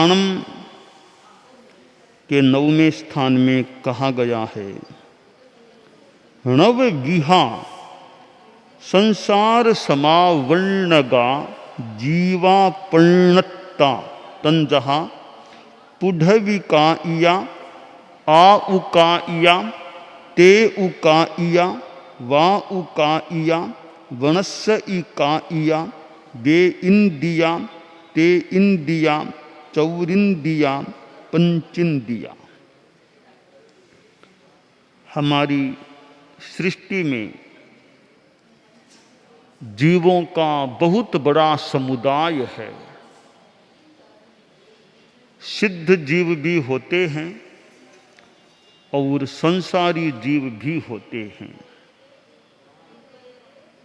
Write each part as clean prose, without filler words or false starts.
पुराणम के 9वें स्थान में कहा गया है, णव विहा संसार समावर्णगा जीवापण्णता तंजहा पुढविकाइया आउकाइया ते उकाइया वा उकाइया वनस्य इकाइया बे इंदिया ते इंदिया चौरिंदिया पंचिंदिया। हमारी सृष्टि में जीवों का बहुत बड़ा समुदाय है। सिद्ध जीव भी होते हैं और संसारी जीव भी होते हैं।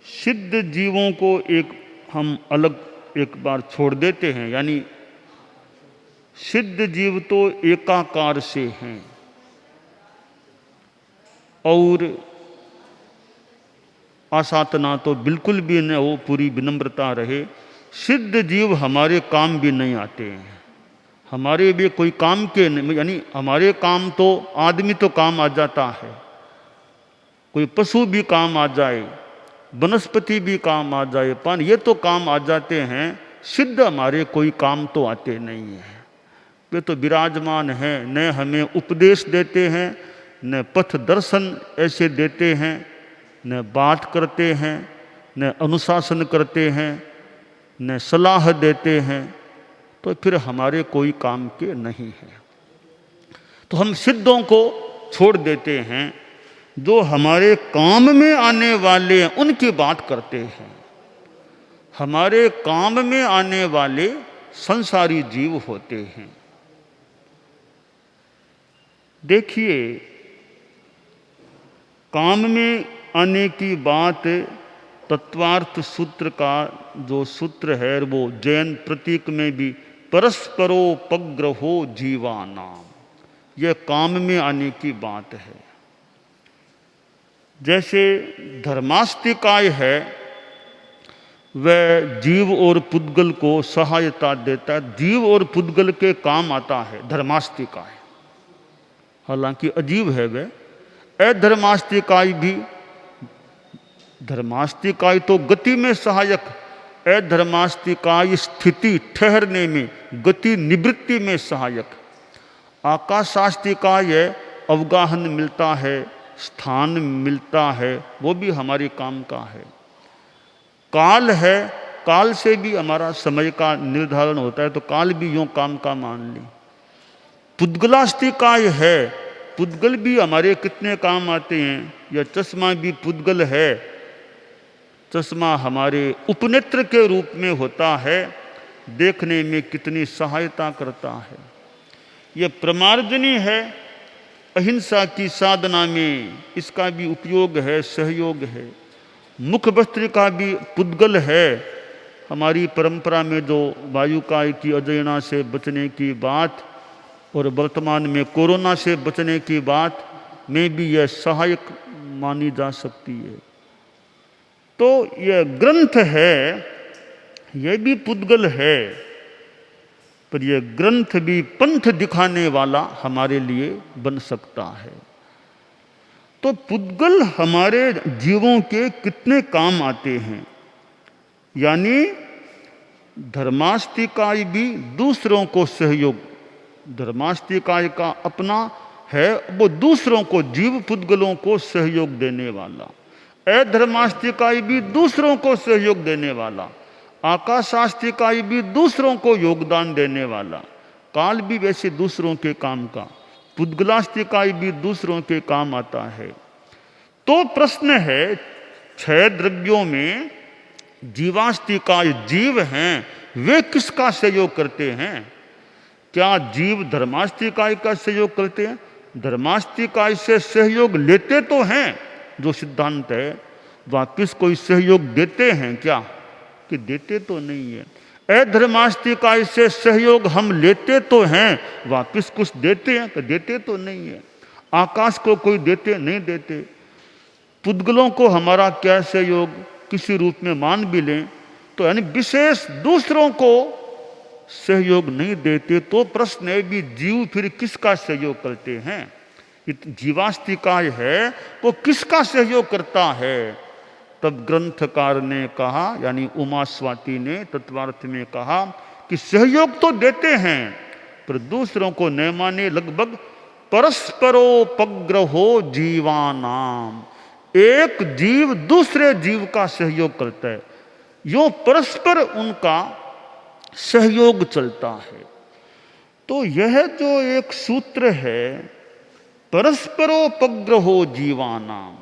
सिद्ध जीवों को हम अलग एक बार छोड़ देते हैं, यानी सिद्ध जीव तो एकाकार से हैं। और आसातना तो बिल्कुल भी न हो, पूरी विनम्रता रहे, सिद्ध जीव हमारे काम भी नहीं आते हैं। हमारे भी कोई काम के नहीं, यानी हमारे काम तो आदमी तो काम आ जाता है, कोई पशु भी काम आ जाए, वनस्पति भी काम आ जाए, पान ये तो काम आ जाते हैं। सिद्ध हमारे कोई काम तो आते नहीं हैं। वे तो विराजमान हैं, न हमें उपदेश देते हैं, न पथ दर्शन ऐसे देते हैं, न बात करते हैं, न अनुशासन करते हैं, न सलाह देते हैं। तो फिर हमारे कोई काम के नहीं है। तो हम सिद्धों को छोड़ देते हैं, जो हमारे काम में आने वाले हैं उनकी बात करते हैं। हमारे काम में आने वाले संसारी जीव होते हैं। देखिए, काम में आने की बात तत्वार्थ सूत्र का जो सूत्र है वो जैन प्रतीक में भी परस्परोपग्रहो जीवानाम, यह काम में आने की बात है। जैसे धर्मास्तिकाय है, वह जीव और पुद्गल को सहायता देता है, जीव और पुद्गल के काम आता है धर्मास्तिकाय। हालांकि अजीब है वह। अधर्मास्तिकाय भी, धर्मास्तिकाय तो गति में सहायक, अधर्मास्तिकाय स्थिति ठहरने में, गति निवृत्ति में सहायक। आकाशास्तिकाय अवगाहन मिलता है, स्थान मिलता है, वो भी हमारे काम का है। काल है, काल से भी हमारा समय का निर्धारण होता है, तो काल भी यूं काम का मान ली। पुद्गलास्तिकाय है, पुद्गल भी हमारे कितने काम आते हैं। यह चश्मा भी पुद्गल है, चश्मा हमारे उपनेत्र के रूप में होता है, देखने में कितनी सहायता करता है। यह प्रमार्जनी है, अहिंसा की साधना में इसका भी उपयोग है, सहयोग है। मुख वस्त्र का भी पुद्गल है। हमारी परंपरा में जो वायुकाय की अजयना से बचने की बात और वर्तमान में कोरोना से बचने की बात में भी यह सहायक मानी जा सकती है। तो यह ग्रंथ है, यह भी पुद्गल है, पर यह ग्रंथ भी पंथ दिखाने वाला हमारे लिए बन सकता है। तो पुद्गल हमारे जीवों के कितने काम आते हैं। यानी धर्मास्तिकाय भी दूसरों को सहयोग, धर्मास्तिकाय का अपना है, वो दूसरों को, जीव पुद्गलों को सहयोग देने वाला। अधर्मास्तिकाय भी दूसरों को सहयोग देने वाला। आकाशास्तिकाय भी दूसरों को योगदान देने वाला। काल भी वैसे दूसरों के काम का, पुद्गलास्तिकाय भी दूसरों के काम आता है। तो प्रश्न है, 6 द्रव्यों में जीवास्तिकाय जीव हैं, वे किसका सहयोग करते हैं? क्या जीव धर्मास्तिकाय का सहयोग करते हैं? धर्मास्तिकाय से सहयोग लेते तो हैं, जो सिद्धांत है, वापिस कोई सहयोग देते हैं क्या? कि देते तो नहीं है। अधर्मास्तिकाय से सहयोग हम लेते तो हैं, वापिस कुछ देते हैं? कि देते तो नहीं है। आकाश को कोई देते नहीं देते। पुद्गलों को हमारा क्या सहयोग किसी रूप में मान भी लें तो यानी विशेष दूसरों को सहयोग नहीं देते तो प्रश्न है भी जीव फिर किसका सहयोग करते हैं? जीवास्तिकाय है वो किसका सहयोग करता है? तब ग्रंथकार ने कहा, यानी उमा स्वाति ने तत्वार्थ में कहा कि सहयोग तो देते हैं पर दूसरों को न माने। लगभग परस्परोपग्रहो जीवानाम, एक जीव दूसरे जीव का सहयोग करता है, यो परस्पर उनका सहयोग चलता है। तो यह जो एक सूत्र है परस्परोपग्रहो जीवानाम,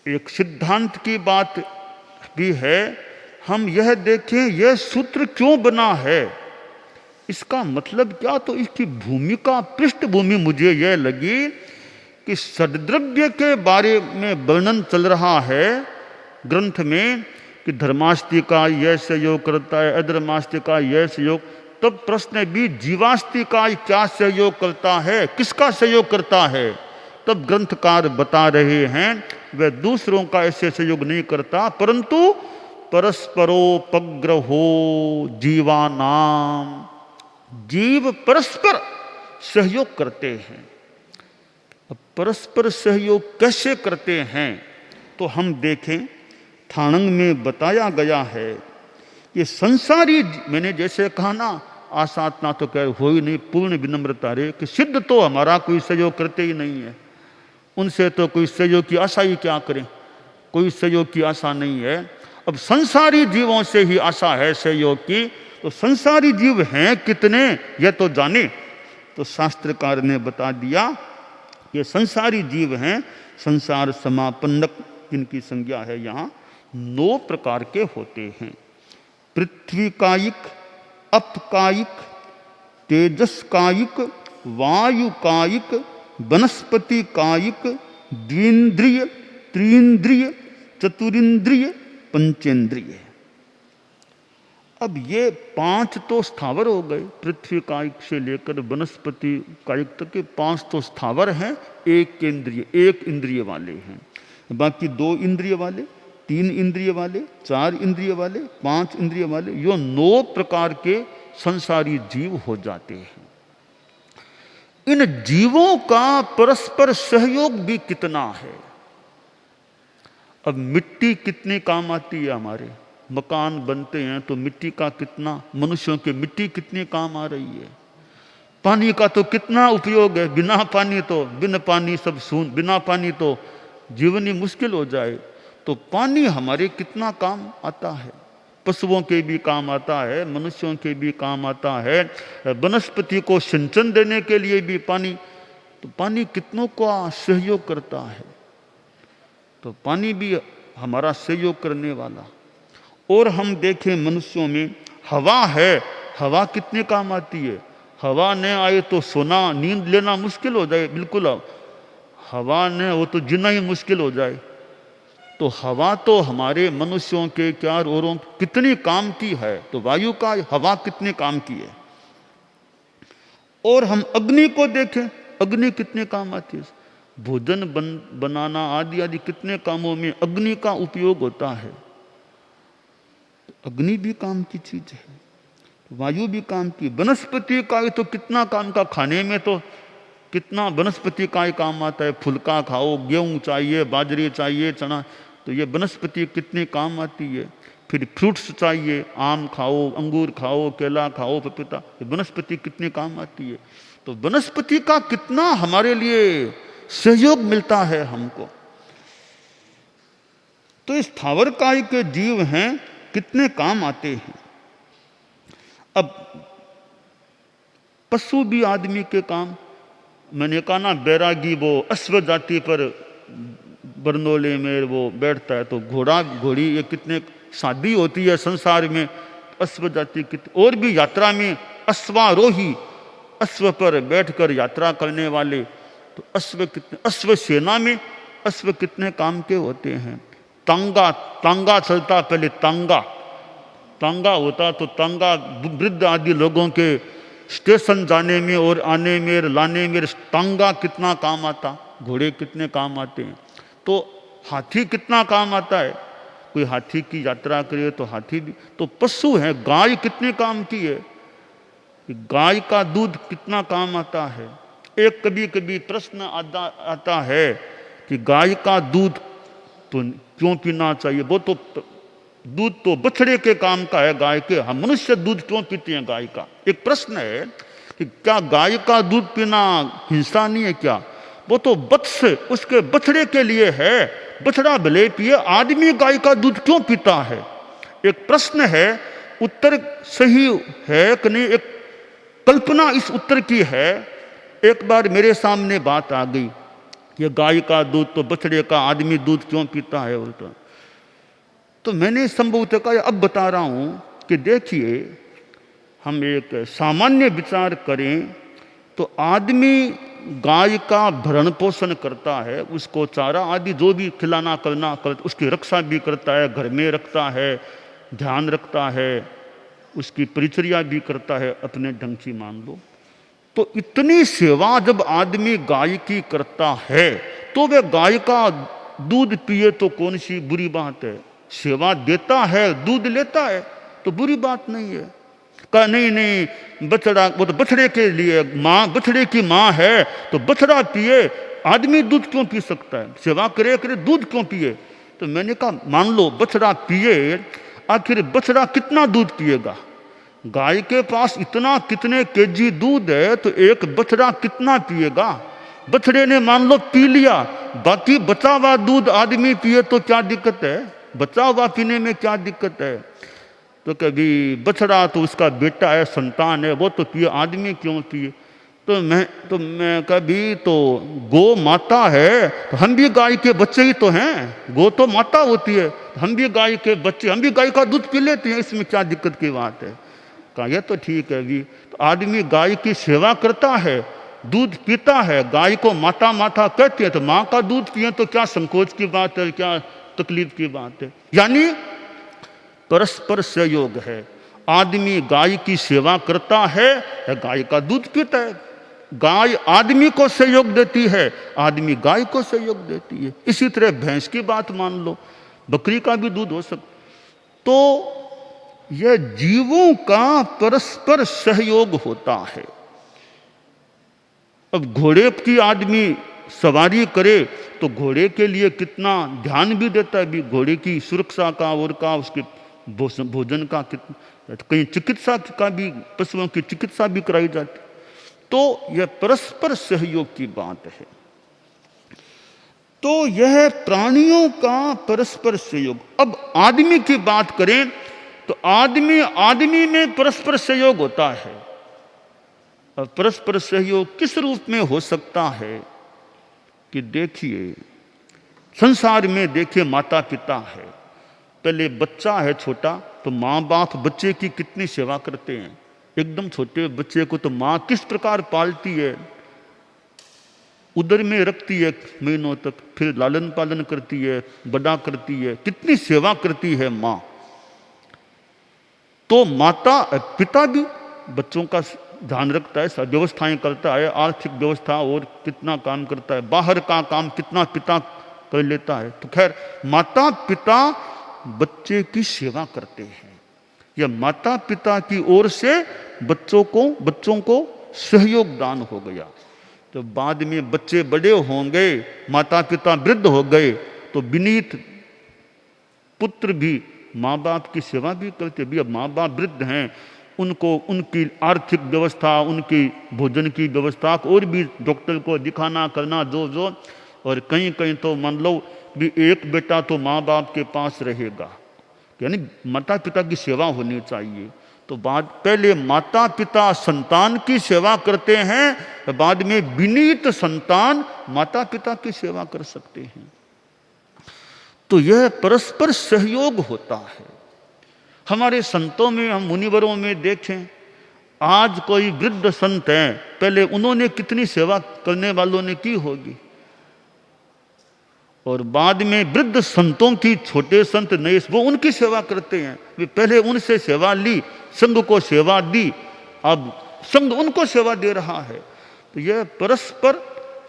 एक सिद्धांत की बात भी है। हम यह देखें यह सूत्र क्यों बना है, इसका मतलब क्या? तो इसकी भूमिका, पृष्ठभूमि मुझे यह लगी कि सद्द्रव्य के बारे में वर्णन चल रहा है ग्रंथ में कि धर्मास्तिका यह सहयोग करता है, अधर्मास्तिका यह सहयोग। तब प्रश्न भी जीवास्तिका क्या सहयोग करता है, किसका सहयोग करता है? तब ग्रंथकार बता रहे हैं वह दूसरों का ऐसे सहयोग नहीं करता परंतु परस्परोपग्रहो जीवानाम, जीव परस्पर सहयोग करते हैं। अब परस्पर सहयोग कैसे करते हैं तो हम देखें, थाणंग में बताया गया है ये संसारी, मैंने जैसे कहा ना, आसातना तो कह हो ही नहीं, पूर्ण विनम्रता रे कि सिद्ध तो हमारा कोई सहयोग करते ही नहीं है, उनसे तो कोई सहयोग की आशा ही क्या करें, कोई सहयोग की आशा नहीं है। अब संसारी जीवों से ही आशा है सहयोग की, तो संसारी जीव हैं कितने यह तो जाने। तो शास्त्रकार ने बता दिया ये संसारी जीव हैं संसार समापन्नक, जिनकी संज्ञा है यहाँ 9 प्रकार के होते हैं। पृथ्वी कायिक, अपकायिक, तेजस कायिक, वायु कायिक, वनस्पति कायिक, द्विंद्रिय, त्रिंद्रिय, चतुरिंद्रिय, पंचेंद्रिय। अब ये 5 तो स्थावर हो गए, पृथ्वी कायिक से लेकर वनस्पति कायिक तक के 5 तो स्थावर हैं, एक इंद्रिय वाले हैं। बाकी 2 इंद्रिय वाले, 3 इंद्रिय वाले, 4 इंद्रिय वाले, 5 इंद्रिय वाले, यो 9 प्रकार के संसारी जीव हो जाते हैं। इन जीवों का परस्पर सहयोग भी कितना है। अब मिट्टी कितने काम आती है, हमारे मकान बनते हैं तो मिट्टी का कितना, मनुष्यों के मिट्टी कितने काम आ रही है। पानी का तो कितना उपयोग है, बिना पानी तो, बिन पानी सब सून, बिना पानी तो जीवन ही मुश्किल हो जाए। तो पानी हमारे कितना काम आता है, पशुओं के भी काम आता है, मनुष्यों के भी काम आता है, वनस्पति को सिंचन देने के लिए भी पानी, तो पानी कितनों का सहयोग करता है। तो पानी भी हमारा सहयोग करने वाला। और हम देखें मनुष्यों में हवा है, हवा कितने काम आती है। हवा न आए तो सोना, नींद लेना मुश्किल हो जाए, बिल्कुल हवा न हो तो जीना ही मुश्किल हो जाए। तो हवा तो हमारे मनुष्यों के क्या औरों कितने काम की है। तो वायु का हवा कितने काम की है। और हम अग्नि को देखें, अग्नि कितने काम आती है, भोजन बनाना आदि आदि कितने कामों में अग्नि का उपयोग होता है। अग्नि भी काम की चीज है, वायु भी काम की, वनस्पति का तो कितना काम का, खाने में तो कितना वनस्पति का काम आता है। फुलका खाओ, गेहूं चाहिए, बाजरे चाहिए, चना, तो ये वनस्पति कितने काम आती है। फिर फ्रूट्स चाहिए, आम खाओ, अंगूर खाओ, केला खाओ, पपीता, वनस्पति कितने काम आती है। तो वनस्पति का कितना हमारे लिए सहयोग मिलता है हमको। तो इस स्थावर काय के जीव हैं कितने काम आते हैं। अब पशु भी आदमी के काम, मैंने कहा ना, बैरागी वो अश्व जाति पर बरनोले में वो बैठता है, तो घोड़ा घोड़ी ये कितने शादी होती है संसार में, अश्व जाति कितने। और भी यात्रा में अश्वारोही, अश्व पर बैठकर यात्रा करने वाले, तो अश्व कितने, अश्व सेना में अश्व कितने काम के होते हैं। तांगा, तांगा चलता, पहले तांगा, तांगा होता, तो तांगा वृद्ध आदि लोगों के स्टेशन जाने में और आने में, लाने में तांगा कितना काम आता। घोड़े कितने काम आते हैं। तो हाथी कितना काम आता है। कोई हाथी की यात्रा करे तो हाथी भी तो पशु है। गाय कितने काम की है, गाय का दूध कितना काम आता है। एक कभी कभी प्रश्न आता है कि गाय का दूध तो क्यों पीना चाहिए, वो तो दूध तो बछड़े के काम का है गाय के, हम मनुष्य दूध क्यों पीते हैं गाय का। एक प्रश्न है कि क्या गाय का दूध पीना हिंसा नहीं है क्या, वो तो वत्स उसके बछड़े के लिए है, बछड़ा भले पिए, आदमी गाय का दूध क्यों पीता है। एक प्रश्न है, उत्तर सही है कि नहीं, एक कल्पना इस उत्तर की है। एक बार मेरे सामने बात आ गई, ये गाय का दूध तो बछड़े का, आदमी दूध क्यों पीता है बोलता। तो मैंने संभवतः कहा अब बता रहा हूं कि देखिए, हम एक सामान्य विचार करें तो आदमी गाय का भरण पोषण करता है, उसको चारा आदि जो भी खिलाना करना कर, उसकी रक्षा भी करता है, घर में रखता है, ध्यान रखता है, उसकी परिचर्या भी करता है अपने ढंग की मान लो। तो इतनी सेवा जब आदमी गाय की करता है तो वह गाय का दूध पिए तो कौन सी बुरी बात है। सेवा देता है, दूध लेता है तो बुरी बात नहीं है। कहा नहीं बछड़ा, वो तो बछड़े के लिए, माँ बछड़े की माँ है तो बछड़ा पिए, आदमी दूध क्यों पी सकता है, सेवा करे करे दूध क्यों पिए। तो मैंने कहा मान लो बछड़ा पिए, आखिर बछड़ा कितना दूध पिएगा, गाय के पास इतना कितने केजी दूध है तो एक बछड़ा कितना पिएगा। बछड़े ने मान लो पी लिया, बाकी बचा हुआ दूध आदमी पिए तो क्या दिक्कत है, बचा हुआ पीने में क्या दिक्कत है। तो कभी बछड़ा तो उसका बेटा है, संतान है, वो तो पिए, आदमी क्यों पिए। तो मैं कभी तो गो माता है तो हम भी गाय के बच्चे ही तो हैं, गो तो माता होती है, हम भी गाय के बच्चे, हम भी गाय का दूध पी लेते हैं, इसमें क्या दिक्कत की बात है। कहा यह तो ठीक है भी, तो आदमी गाय की सेवा करता है, दूध पीता है, गाय को माता माता कहते हैं, तो माँ का दूध पिए तो क्या संकोच की बात है, क्या तकलीफ की बात है। यानी परस्पर सहयोग है, आदमी गाय की सेवा करता है या गाय का दूध पीता है, गाय आदमी को सहयोग देती है, आदमी गाय को सहयोग देती है। इसी तरह भैंस की बात मान लो, बकरी का भी दूध हो सकता। तो यह जीवों का परस्पर सहयोग होता है। अब घोड़े की आदमी सवारी करे तो घोड़े के लिए कितना ध्यान भी देता है, भी घोड़े की सुरक्षा का और का, उसके भोजन का कितना, कहीं चिकित्सा का भी, पशुओं की चिकित्सा भी कराई जाती। तो यह परस्पर सहयोग की बात है। तो यह प्राणियों का परस्पर सहयोग। अब आदमी की बात करें तो आदमी में परस्पर सहयोग होता है। और परस्पर सहयोग किस रूप में हो सकता है कि देखिए, संसार में देखिए माता पिता है, पहले बच्चा है छोटा तो माँ बाप बच्चे की कितनी सेवा करते हैं। एकदम छोटे बच्चे को तो माँ किस प्रकार पालती है, उदर में रखती है महीनों तक, फिर लालन पालन करती है, बड़ा करती है, कितनी सेवा करती है माँ। तो माता पिता भी बच्चों का ध्यान रखता है, सब व्यवस्थाएं करता है, आर्थिक व्यवस्था और कितना काम करता है, बाहर का काम कितना पिता कर लेता है। तो खैर माता पिता बच्चे की सेवा करते हैं, यह माता पिता की ओर से बच्चों को सहयोग दान हो गया। तो बाद में बच्चे बड़े होंगे, माता पिता वृद्ध हो गए, तो विनीत पुत्र भी माँ बाप की सेवा भी करते भी। अब माँ बाप वृद्ध हैं, उनको उनकी आर्थिक व्यवस्था, उनकी भोजन की व्यवस्था और भी डॉक्टर को दिखाना करना जो और कहीं कहीं तो मान लो भी एक बेटा तो माँ बाप के पास रहेगा, यानी माता पिता की सेवा होनी चाहिए। तो पहले माता पिता संतान की सेवा करते हैं, बाद में विनीत संतान माता पिता की सेवा कर सकते हैं। तो यह परस्पर सहयोग होता है। हमारे संतों में, हम मुनिवरों में देखें, आज कोई वृद्ध संत हैं, पहले उन्होंने कितनी सेवा करने वालों ने की होगी, और बाद में वृद्ध संतों की, छोटे संत नए, वो उनकी सेवा करते हैं। वे पहले उनसे सेवा ली, संघ को सेवा दी, अब संघ उनको सेवा दे रहा है। तो यह परस्पर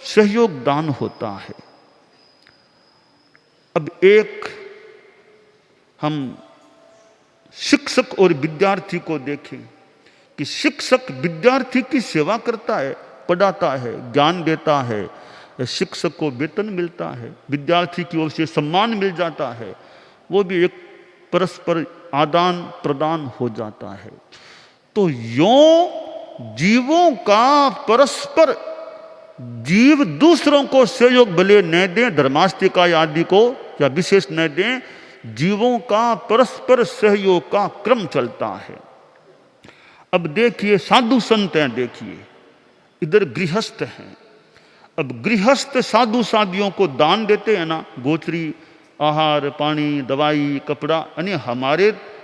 सहयोग दान होता है। अब एक हम शिक्षक और विद्यार्थी को देखें कि शिक्षक विद्यार्थी की सेवा करता है, पढ़ाता है, ज्ञान देता है, शिक्षक को वेतन मिलता है, विद्यार्थी की ओर से सम्मान मिल जाता है, वो भी एक परस्पर आदान प्रदान हो जाता है। तो यों जीवों का परस्पर, जीव दूसरों को सहयोग भले न दें, धर्मास्तिकाय आदि को या विशेष न दें, जीवों का परस्पर सहयोग का क्रम चलता है। अब देखिए साधु संत हैं, देखिए इधर गृहस्थ हैं। अब गृहस्थ साधु साधियों को दान देते हैं ना, गोत्री, आहार, पानी, दवाई, कपड़ा, यानी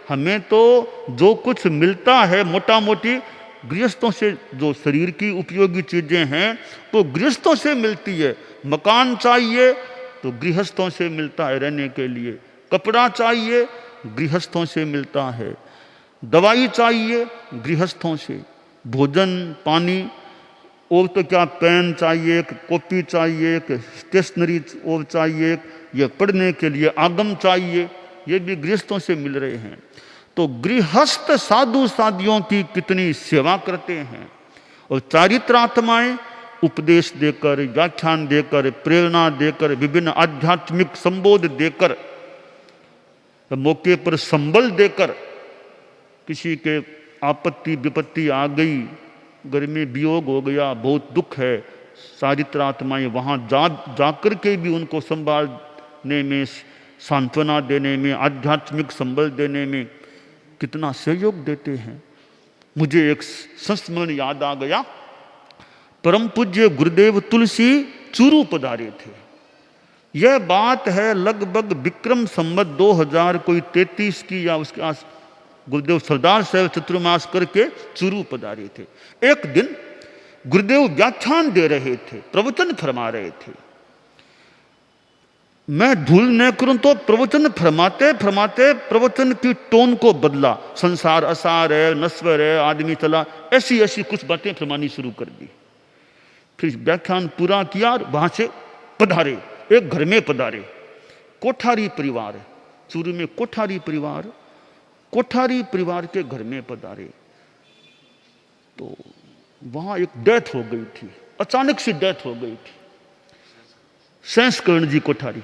हमें तो जो कुछ मिलता है मोटा मोटी गृहस्थों से, जो शरीर की उपयोगी चीजें हैं तो गृहस्थों से मिलती है। मकान चाहिए तो गृहस्थों से मिलता है रहने के लिए, कपड़ा चाहिए गृहस्थों से मिलता है, दवाई चाहिए गृहस्थों से, भोजन पानी और तो क्या पेन चाहिए, एक कॉपी चाहिए, एक स्टेशनरी और चाहिए, ये पढ़ने के लिए आगम चाहिए, ये भी गृहस्थों से मिल रहे हैं। तो गृहस्थ साधु साधियों की कितनी सेवा करते हैं। और चारित्रात्माएं उपदेश देकर, व्याख्यान देकर, प्रेरणा देकर, विभिन्न आध्यात्मिक संबोध देकर, मौके पर संबल देकर, किसी के आपत्ति विपत्ति आ गई, घर में वियोग हो गया, बहुत दुख है, चारित्रात्माएं वहाँ जाकर के भी उनको संभालने में, सांत्वना देने में, आध्यात्मिक संबल देने में कितना सहयोग देते हैं। मुझे एक संस्मरण याद आ गया, परम पूज्य गुरुदेव तुलसी चूरू पधारे थे। यह बात है लगभग विक्रम संवत 2033 की या उसके आस, गुरुदेव सरदार साहब चतुर्मास करके चूरू पधारे थे। एक दिन गुरुदेव व्याख्यान दे रहे थे, प्रवचन फरमा रहे थे। मैं भूल न करूं तो प्रवचन फरमाते फरमाते प्रवचन की टोन को बदला, संसार असार है, नश्वर है, आदमी चला, ऐसी ऐसी कुछ बातें फरमानी शुरू कर दी। फिर व्याख्यान पूरा किया और वहां से पधारे, एक घर में पधारे, कोठारी परिवार, चूरू में कोठारी परिवार के घर में पधारे। तो वहां एक डेथ हो गई थी, अचानक से डेथ हो गई थी, संस्करण जी कोठारी।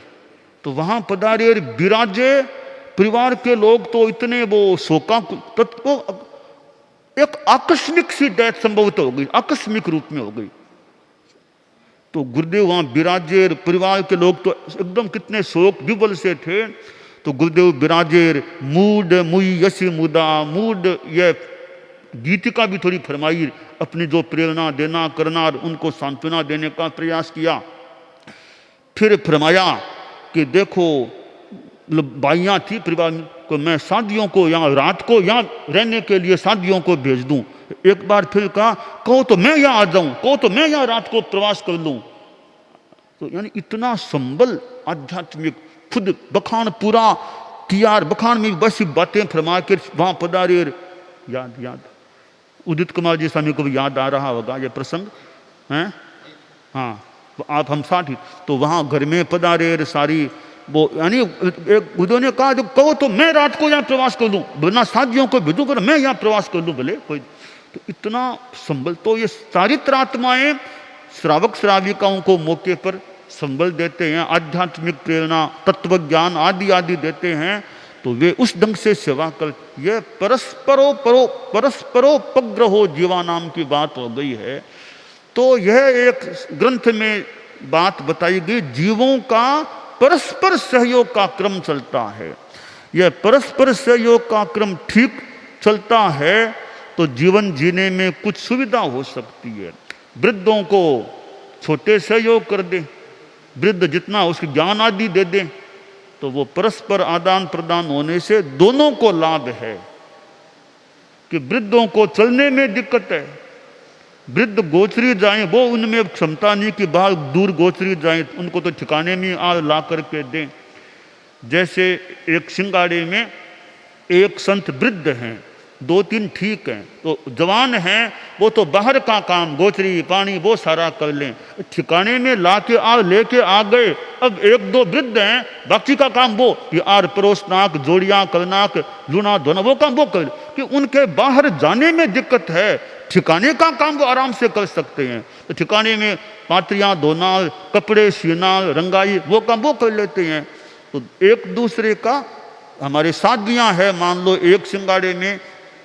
तो वहां पधारे और विराजे। परिवार के लोग तो इतने वो शोका, तो एक आकस्मिक सी डेथ संभवतः हो गई, आकस्मिक रूप में हो गई। तो गुरुदेव वहां विराजे, परिवार के लोग तो एकदम कितने शोक विवल से थे। तो गुरुदेव विराजे, मूड मुई यशी मुदा, मूड ये गीतिका भी थोड़ी फरमाई, अपनी जो प्रेरणा देना करना, उनको सांत्वना देने का प्रयास किया। फिर फरमाया कि देखो बाइयाँ थी परिवार को, मैं शादियों को यहाँ रात को यहाँ रहने के लिए शादियों को भेज दूं। एक बार फिर कहा, कहो तो मैं यहाँ आ जाऊं, कहो तो मैं यहाँ रात को प्रवास कर लूं। तो यानी इतना संबल आध्यात्मिक, खुद बखान पूरा किया, बखान में बस बातें फरमा के वहां पधारे। याद उदित कुमार जी स्वामी को भी याद आ रहा होगा ये प्रसंग है। हाँ, आप हम साथ ही। तो वहां घर में पधारे सारी वो, यानी एक गुरुदेव ने कहा, कहो तो मैं रात को यहाँ प्रवास कर लूं, बिना शादियों को भेजूं, पर मैं यहाँ प्रवास कर लूं भले कोई। तो इतना संबल, तो ये चारित्रात्माएं श्रावक श्राविकाओं को मौके पर संबल देते हैं, आध्यात्मिक प्रेरणा, तत्व ज्ञान आदि आदि देते हैं। तो वे उस ढंग से सेवा कर, ये परस्परोपग्रहो जीवानाम की बात हो गई है। तो यह एक ग्रंथ में बात बताई गई, जीवों का परस्पर सहयोग का क्रम चलता है। यह परस्पर सहयोग का क्रम ठीक चलता है तो जीवन जीने में कुछ सुविधा हो सकती है। वृद्धों को छोटे सहयोग कर दे, वृद्ध जितना उसके ज्ञान आदि दे दे, तो वो परस्पर आदान प्रदान होने से दोनों को लाभ है। कि वृद्धों को चलने में दिक्कत है, वृद्ध गोचरी जाएं, वो उनमें क्षमता नहीं कि बाहर दूर गोचरी जाएं, उनको तो ठिकाने में आ ला करके दें। जैसे एक सिंगाड़े में एक संत वृद्ध हैं, 2-3 ठीक हैं, तो जवान हैं वो तो बाहर का काम गोचरी पानी वो सारा कर लें, ठिकाने में लेके आ गए। अब 1-2 वृद्ध हैं, बाकी का काम वो कि आर परोसनाक जोड़ियाँ करनाक लूना धोना वो काम वो कर, कि उनके बाहर जाने में दिक्कत है, ठिकाने का काम वो आराम से कर सकते हैं। तो ठिकाने में पात्रियाँ धोना, कपड़े सीना, रंगाई वो काम वो कर लेते हैं। तो एक दूसरे का, हमारे शादियाँ है, मान लो एक सिंगाड़े में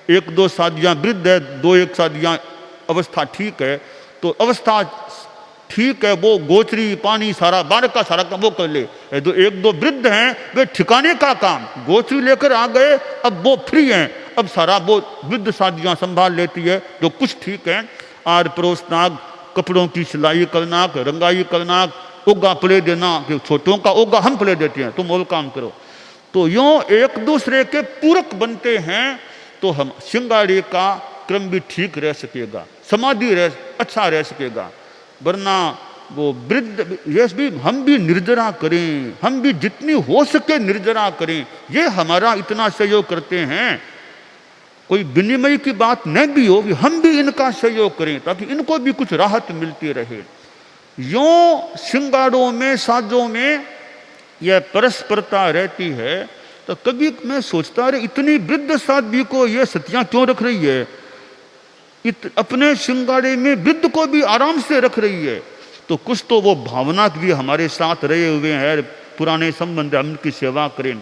1-2 शादियाँ वृद्ध है, 2-1 शादियाँ अवस्था ठीक है, तो अवस्था ठीक है वो गोचरी पानी सारा बाहर का सारा काम वो कर ले। जो 1-2 वृद्ध हैं वे ठिकाने का काम गोचरी लेकर आ गए, अब वो फ्री हैं, अब सारा वो वृद्ध शादियाँ संभाल लेती है जो कुछ ठीक है। आर परोसनाक, कपड़ों की सिलाई करना, रंगाई करना, ओगा पले देना, कि छोटों का ओगा हम पले देते हैं, तुम वो काम करो। तो यूँ एक दूसरे के पूरक बनते हैं, तो हम सिंगाड़े का क्रम भी ठीक रह सकेगा, समाधि अच्छा रह सकेगा। वरना वो वृद्ध ये भी हम भी निर्जरा करें, हम भी जितनी हो सके निर्जरा करें, ये हमारा इतना सहयोग करते हैं। कोई विनिमय की बात न भी हो, हम भी इनका सहयोग करें ताकि इनको भी कुछ राहत मिलती रहे। यूँ सिंगाड़ों में साजों में यह परस्परता रहती है। तो कभी मैं सोचता रहे इतनी वृद्ध साध्वी को ये सतियाँ क्यों रख रही है, अपने सिंगाड़े में वृद्ध को भी आराम से रख रही है। तो कुछ तो वो भावना भी हमारे साथ रहे हुए हैं, पुराने संबंध हम उनकी सेवा करें।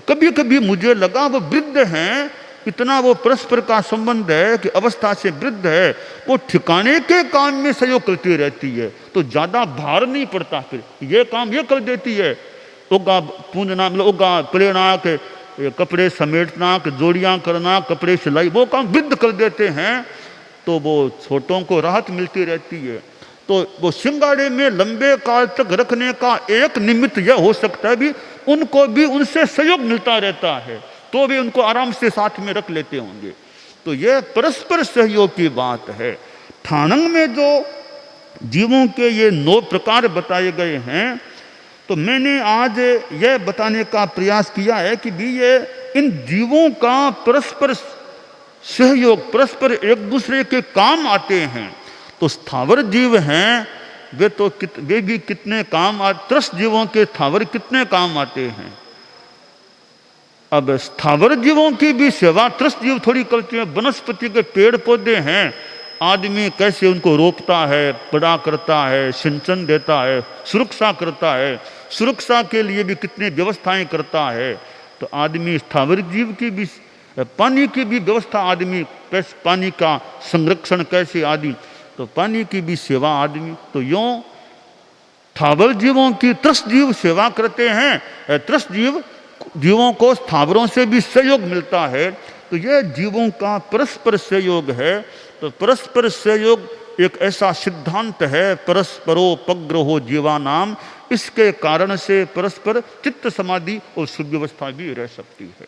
कभी कभी मुझे लगा वो वृद्ध हैं, इतना वो परस्पर का संबंध है कि अवस्था से वृद्ध है, वो ठिकाने के काम में सहयोग करती रहती है, तो ज्यादा भार नहीं पड़ता, फिर ये काम ये कर देती है। ओगा पूंजना मतलब ओगा प्रेरणा के कपड़े समेटना, जोड़ियाँ करना, कपड़े सिलाई वो काम वृद्ध कर देते हैं, तो वो छोटों को राहत मिलती रहती है। तो वो सिंगाड़े में लंबे काल तक रखने का एक निमित्त यह हो सकता है भी उनको भी उनसे सहयोग मिलता रहता है, तो भी उनको आराम से साथ में रख लेते होंगे। तो यह परस्पर सहयोग की बात है। ठाणंग में जो जीवों के ये 9 प्रकार बताए गए हैं, तो मैंने आज यह बताने का प्रयास किया है कि भी ये इन जीवों का परस्पर सहयोग, परस्पर एक दूसरे के काम आते हैं। तो स्थावर जीव हैं वे तो वे भी कितने काम त्रस्त जीवों के स्थावर कितने काम आते हैं। अब स्थावर जीवों की भी सेवा त्रस्त जीव थोड़ी करते हैं। वनस्पति के पेड़ पौधे हैं, आदमी कैसे उनको रोपता है, बड़ा करता है, सिंचन देता है, सुरक्षा करता है, सुरक्षा के लिए भी कितनी व्यवस्थाएं करता है। तो आदमी स्थावर जीव की भी, पानी की भी व्यवस्था आदमी, पानी का संरक्षण कैसे आदि, तो पानी की भी सेवा आदमी। तो यूँ स्थावर जीवों की त्रस्त जीव सेवा करते हैं, त्रस्त जीवों को स्थावरों से भी सहयोग मिलता है। तो यह जीवों का परस्पर सहयोग है। तो परस्पर सहयोग एक ऐसा सिद्धांत है, परस्परोपग्रहो जीवानाम, इसके कारण से परस्पर चित्त समाधि और सुव्यवस्था भी रह सकती है।